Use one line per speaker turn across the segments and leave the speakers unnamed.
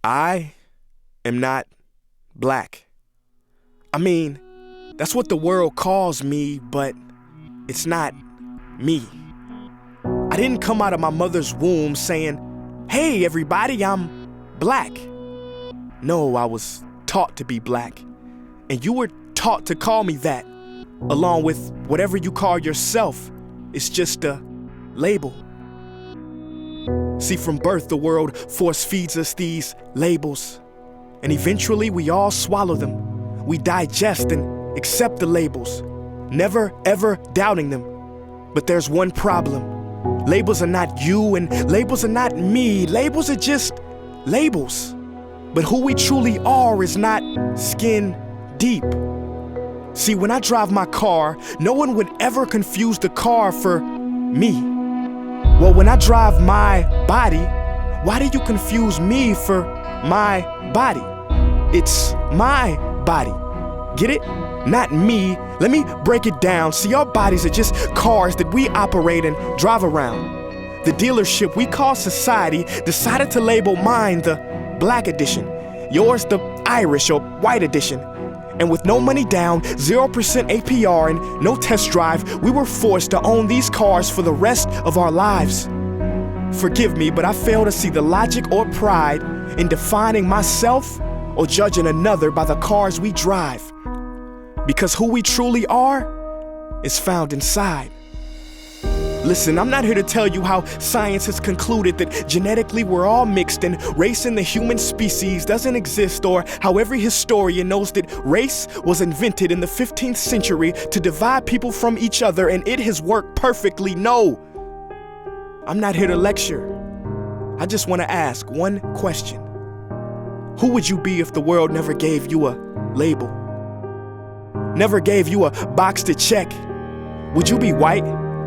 I am not black. I mean, that's what the world calls me, but it's not me. I didn't come out of my mother's womb saying, "Hey everybody, I'm black." No, I was taught to be black, and you were taught to call me that, along with whatever you call yourself. It's just a label. See, from birth, the world force feeds us these labels, and eventually we all swallow them. We digest and accept the labels, never ever doubting them. But there's one problem. Labels are not you, and labels are not me. Labels are just labels. But who we truly are is not skin deep. See, when I drive my car, no one would ever confuse the car for me. Well, when I drive my body, why do you confuse me for my body? It's my body. Get it? Not me. Let me break it down. See, our bodies are just cars that we operate and drive around. The dealership we call society decided to label mine the black edition, yours the Irish or white edition. And with no money down, 0% APR, and no test drive, we were forced to own these cars for the rest of our lives. Forgive me, but I fail to see the logic or pride in defining myself or judging another by the cars we drive. Because who we truly are is found inside. Listen, I'm not here to tell you how science has concluded that genetically we're all mixed and race in the human species doesn't exist, or how every historian knows that race was invented in the 15th century to divide people from each other and it has worked perfectly. No, I'm not here to lecture. I just want to ask one question. Who would you be if the world never gave you a label? Never gave you a box to check? Would you be white,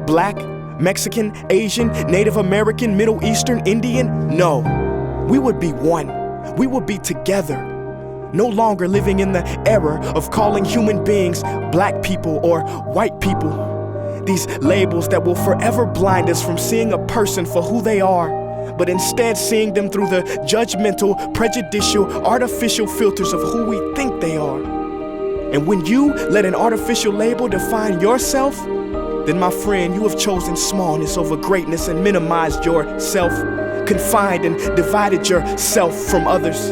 black, Mexican, Asian, Native American, Middle Eastern, Indian? No, we would be one. We would be together. No longer living in the era of calling human beings black people or white people. These labels that will forever blind us from seeing a person for who they are, but instead seeing them through the judgmental, prejudicial, artificial filters of who we think they are. And when you let an artificial label define yourself, then my friend, you have chosen smallness over greatness and minimized yourself, confined and divided yourself from others.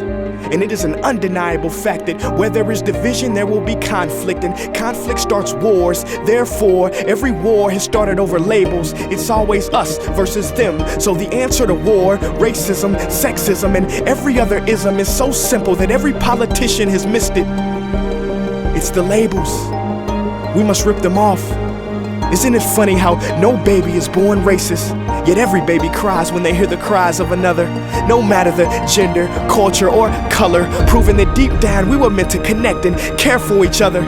And it is an undeniable fact that where there is division, there will be conflict, and conflict starts wars. Therefore, every war has started over labels. It's always us versus them. So the answer to war, racism, sexism, and every other ism is so simple that every politician has missed it. It's the labels. We must rip them off. Isn't it funny how no baby is born racist, yet every baby cries when they hear the cries of another? No matter the gender, culture, or color, proving that deep down we were meant to connect and care for each other.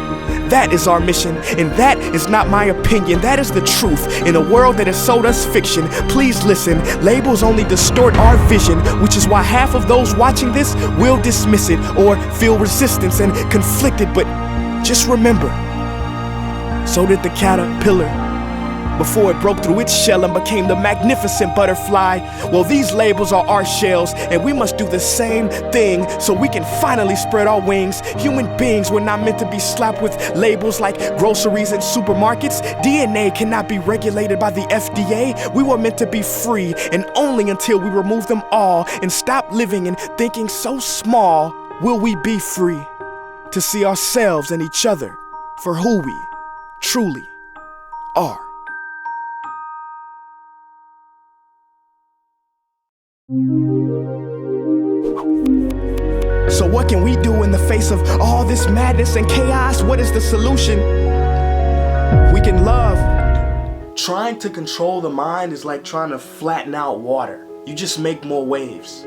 That is our mission, and that is not my opinion. That is the truth in a world that has sold us fiction. Please listen, labels only distort our vision, which is why half of those watching this will dismiss it or feel resistance and conflicted. But just remember, so did the caterpillar before it broke through its shell and became the magnificent butterfly. Well, these labels are our shells, and we must do the same thing so we can finally spread our wings. Human beings were not meant to be slapped with labels like groceries and supermarkets. DNA cannot be regulated by the FDA. We were meant to be free, and only until we remove them all and stop living and thinking so small will we be free to see ourselves and each other for who we truly are. So what can we do in the face of all this madness and chaos? What is the solution? We can love. Trying to control the mind is like trying to flatten out water. You just make more waves.